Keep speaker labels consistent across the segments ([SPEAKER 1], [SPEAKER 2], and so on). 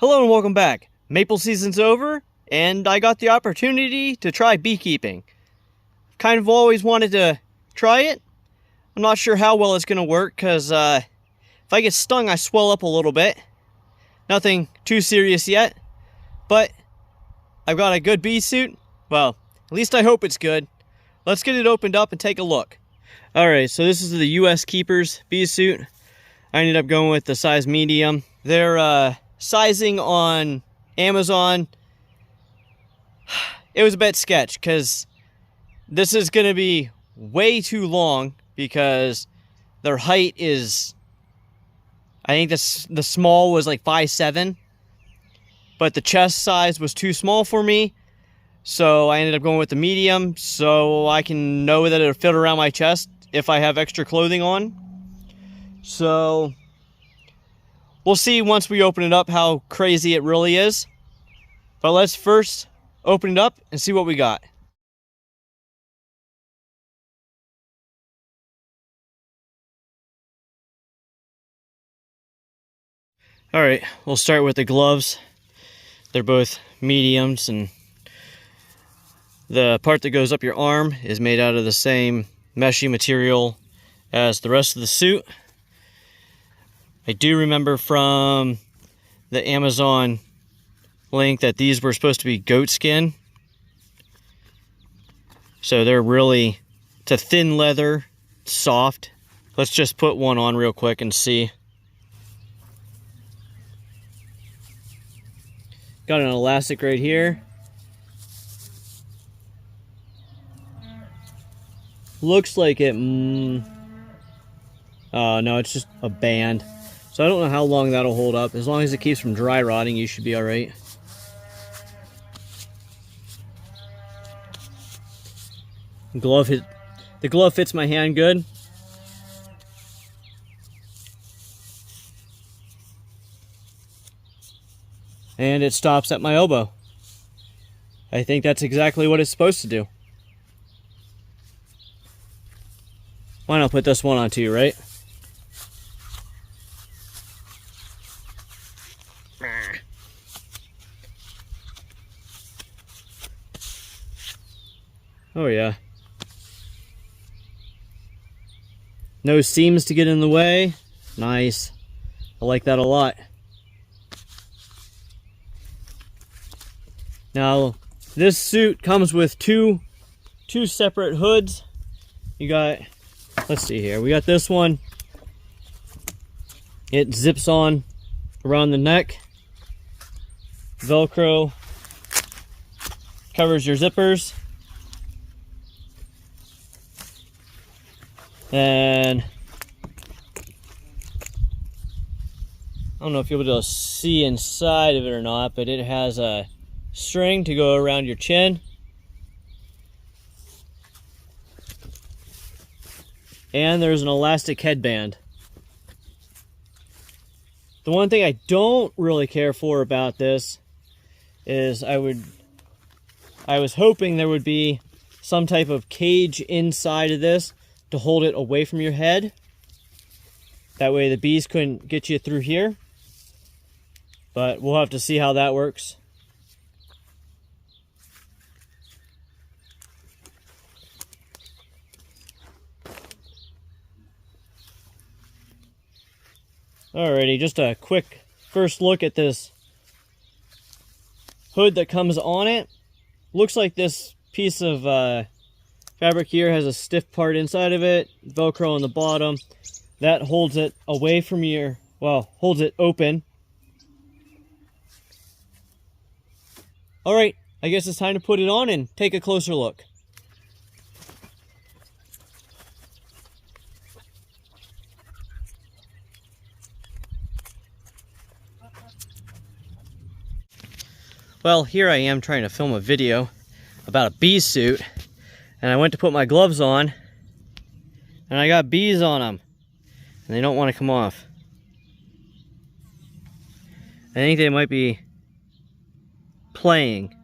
[SPEAKER 1] Hello and welcome back. Maple season's over, and I got the opportunity to try beekeeping. Kind of always wanted to try it. I'm not sure how well it's going to work, because if I get stung, I swell up a little bit. Nothing too serious yet, but I've got a good bee suit. Well, at least I hope it's good. Let's get it opened up and take a look. Alright, so this is the USKEEPERS bee suit. I ended up going with the size medium. They're sizing on Amazon, it was a bit sketch because this is going to be way too long because their height is, I think the small was like 5'7", but the chest size was too small for me, so I ended up going with the medium so I can know that it'll fit around my chest if I have extra clothing on. So we'll see once we open it up how crazy it really is. But let's first open it up and see what we got. Alright, we'll start with the gloves. They're both mediums, and the part that goes up your arm is made out of the same meshy material as the rest of the suit. I do remember from the Amazon link that these were supposed to be goat skin. So they're really, it's a thin leather, soft. Let's just put one on real quick and see. Got an elastic right here. Looks like it, oh no, it's just a band. So I don't know how long that'll hold up. As long as it keeps from dry rotting, you should be all right. The glove fits my hand good. And it stops at my elbow. I think that's exactly what it's supposed to do. Why not put this one on too, right? Oh yeah. No seams to get in the way. Nice. I like that a lot. Now, this suit comes with two separate hoods. You got, let's see here. We got this one. It zips on around the neck. Velcro covers your zippers. And I don't know if you'll be able to see inside of it or not, but it has a string to go around your chin. And there's an elastic headband. The one thing I don't really care for about this is I was hoping there would be some type of cage inside of this to hold it away from your head. That way the bees couldn't get you through here. But we'll have to see how that works. Alrighty, just a quick first look at this hood that comes on it. Looks like this piece of fabric here has a stiff part inside of it, Velcro on the bottom. That holds it away from your, well, holds it open. Alright, I guess it's time to put it on and take a closer look. Well, here I am trying to film a video about a bee suit, and I went to put my gloves on, and I got bees on them, and they don't want to come off. I think they might be playing.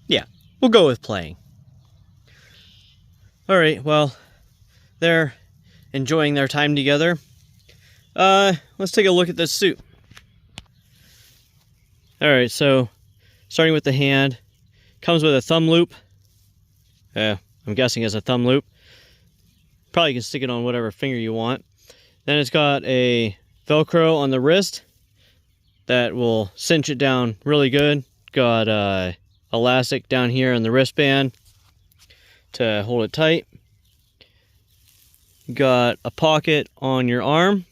[SPEAKER 1] Yeah, we'll go with playing. Alright, well, they're enjoying their time together. Let's take a look at this suit. Alright, so starting with the hand, comes with a thumb loop. I'm guessing it's a thumb loop. Probably can stick it on whatever finger you want. Then it's got a Velcro on the wrist that will cinch it down really good. Got elastic down here on the wristband to hold it tight. Got a pocket on your arm.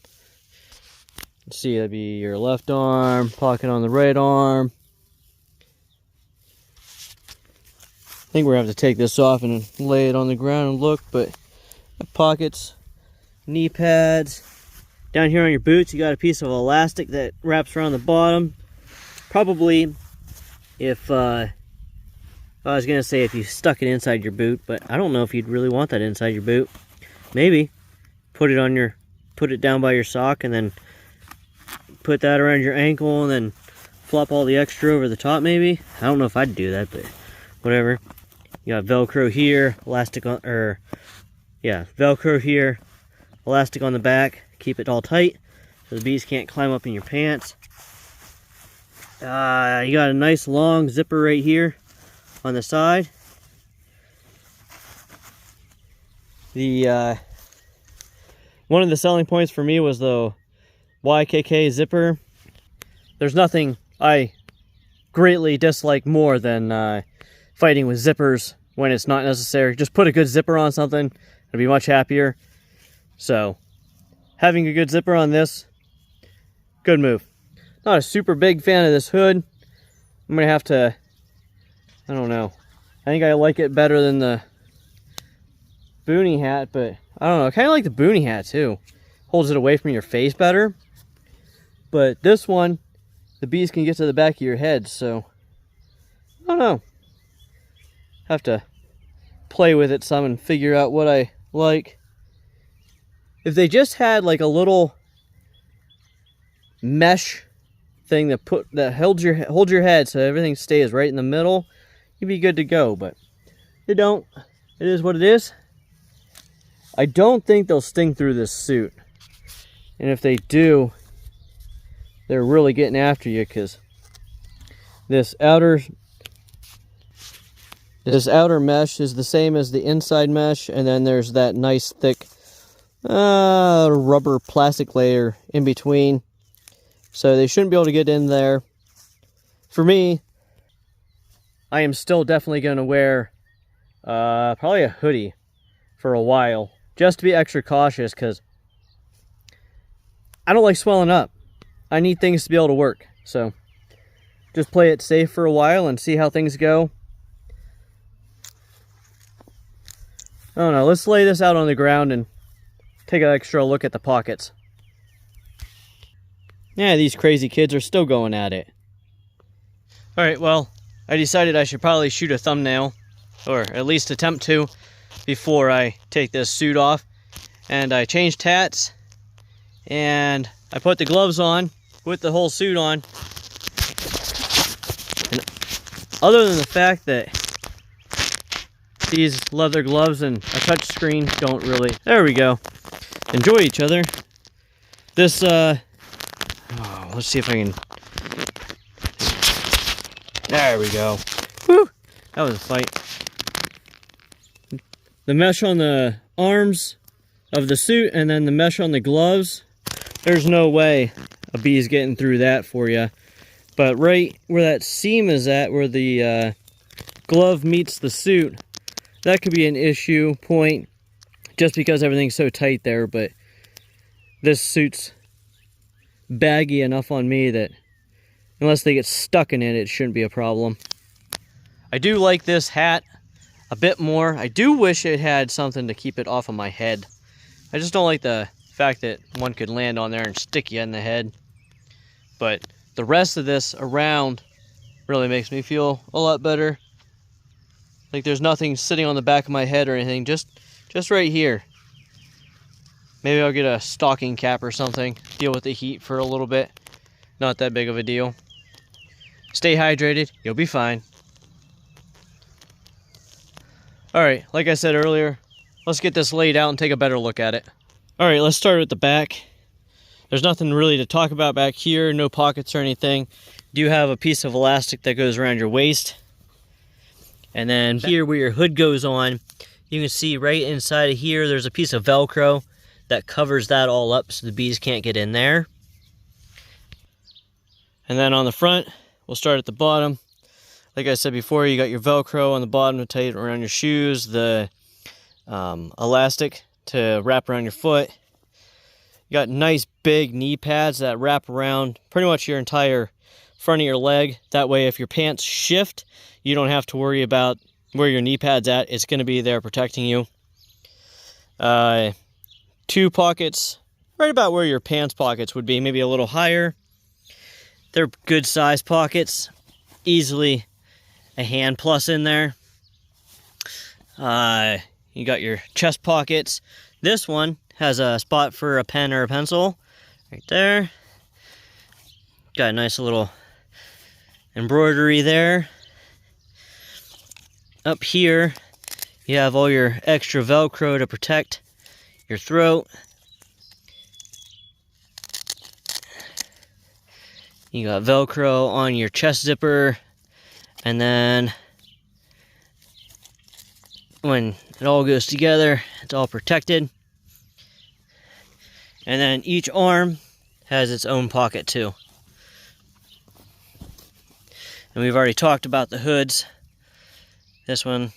[SPEAKER 1] Let's see, that'd be your left arm, pocket on the right arm. I think we're gonna have to take this off and lay it on the ground and look, but pockets, knee pads. Down here on your boots, you got a piece of elastic that wraps around the bottom. Probably, if I was gonna say if you stuck it inside your boot, but I don't know if you'd really want that inside your boot. Maybe put it down by your sock and then put that around your ankle and then flop all the extra over the top. Maybe I don't know if I'd do that, but whatever. You got Velcro here, elastic on, Velcro here, elastic on the back. Keep it all tight so the bees can't climb up in your pants. You got a nice long zipper right here on the side. The one of the selling points for me was the YKK zipper. There's nothing I greatly dislike more than fighting with zippers when it's not necessary. Just put a good zipper on something, I'd be much happier. So having a good zipper on this, good move. Not a super big fan of this hood. I'm gonna have to, I don't know. I think I like it better than the boonie hat, but I don't know. I kind of like the boonie hat too. Holds it away from your face better. But this one, the bees can get to the back of your head, so I don't know. Have to play with it some and figure out what I like. If they just had like a little mesh thing that holds your head so everything stays right in the middle, you'd be good to go. But they don't. It is what it is. I don't think they'll sting through this suit, and if they do, they're really getting after you, because this outer mesh is the same as the inside mesh, and then there's that nice thick rubber plastic layer in between, so they shouldn't be able to get in there. For me, I am still definitely going to wear probably a hoodie for a while, just to be extra cautious, because I don't like swelling up. I need things to be able to work, so just play it safe for a while and see how things go. I don't know, let's lay this out on the ground and take an extra look at the pockets. Yeah, these crazy kids are still going at it. Alright, well, I decided I should probably shoot a thumbnail, or at least attempt to, before I take this suit off. And I changed hats, and I put the gloves on with the whole suit on. And other than the fact that these leather gloves and a touch screen don't really, there we go, enjoy each other. This let's see if I can, there we go. Whew, that was a fight. The mesh on the arms of the suit and then the mesh on the gloves, there's no way a bee's getting through that for you. But right where that seam is at, where the glove meets the suit, that could be an issue point just because everything's so tight there. But this suit's baggy enough on me that unless they get stuck in it, it shouldn't be a problem. I do like this hat a bit more. I do wish it had something to keep it off of my head. I just don't like the fact that one could land on there and stick you in the head. But the rest of this around really makes me feel a lot better. Like there's nothing sitting on the back of my head or anything, just right here. Maybe I'll get a stocking cap or something, deal with the heat for a little bit. Not that big of a deal. Stay hydrated, you'll be fine. Alright, like I said earlier, let's get this laid out and take a better look at it. Alright, let's start with the back. There's nothing really to talk about back here, no pockets or anything. You do have a piece of elastic that goes around your waist. And then here where your hood goes on, you can see right inside of here, there's a piece of Velcro that covers that all up so the bees can't get in there. And then on the front, we'll start at the bottom. Like I said before, you got your Velcro on the bottom to tie it around your shoes, the elastic to wrap around your foot. You got nice big knee pads that wrap around pretty much your entire front of your leg. That way if your pants shift, you don't have to worry about where your knee pad's at. It's going to be there protecting you. 2 pockets, right about where your pants pockets would be, maybe a little higher. They're good size pockets, easily a hand plus in there. You got your chest pockets. This one has a spot for a pen or a pencil right there. Got a nice little embroidery there. Up here, you have all your extra Velcro to protect your throat. You got Velcro on your chest zipper, and then when it all goes together, it's all protected. And then each arm has its own pocket too. And we've already talked about the hoods. This one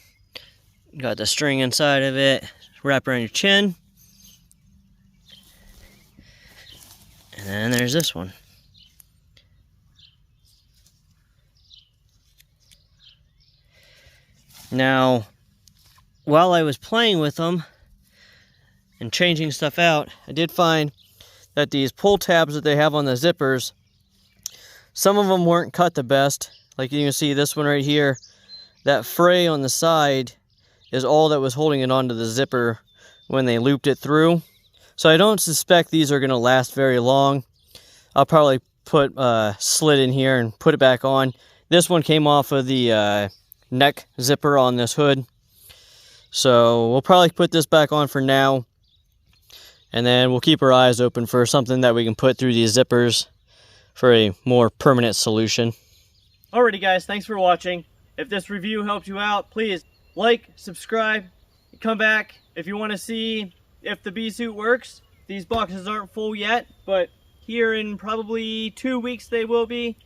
[SPEAKER 1] got the string inside of it, wrap around your chin. And then there's this one. Now, while I was playing with them and changing stuff out, I did find that these pull tabs that they have on the zippers, some of them weren't cut the best. Like you can see this one right here, that fray on the side is all that was holding it onto the zipper when they looped it through. So I don't suspect these are going to last very long. I'll probably put a slit in here and put it back on. This one came off of the neck zipper on this hood. So we'll probably put this back on for now. And then we'll keep our eyes open for something that we can put through these zippers for a more permanent solution. Alrighty guys, thanks for watching. If this review helped you out, please like, subscribe, come back if you want to see if the bee suit works. These boxes aren't full yet, but here in probably 2 weeks they will be.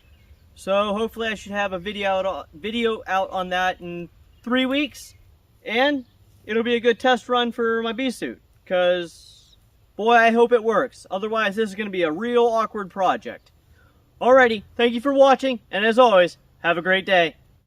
[SPEAKER 1] So hopefully I should have a video out on that in 3 weeks. And it'll be a good test run for my bee suit, because boy, I hope it works. Otherwise, this is going to be a real awkward project. Alrighty, thank you for watching, and as always, have a great day.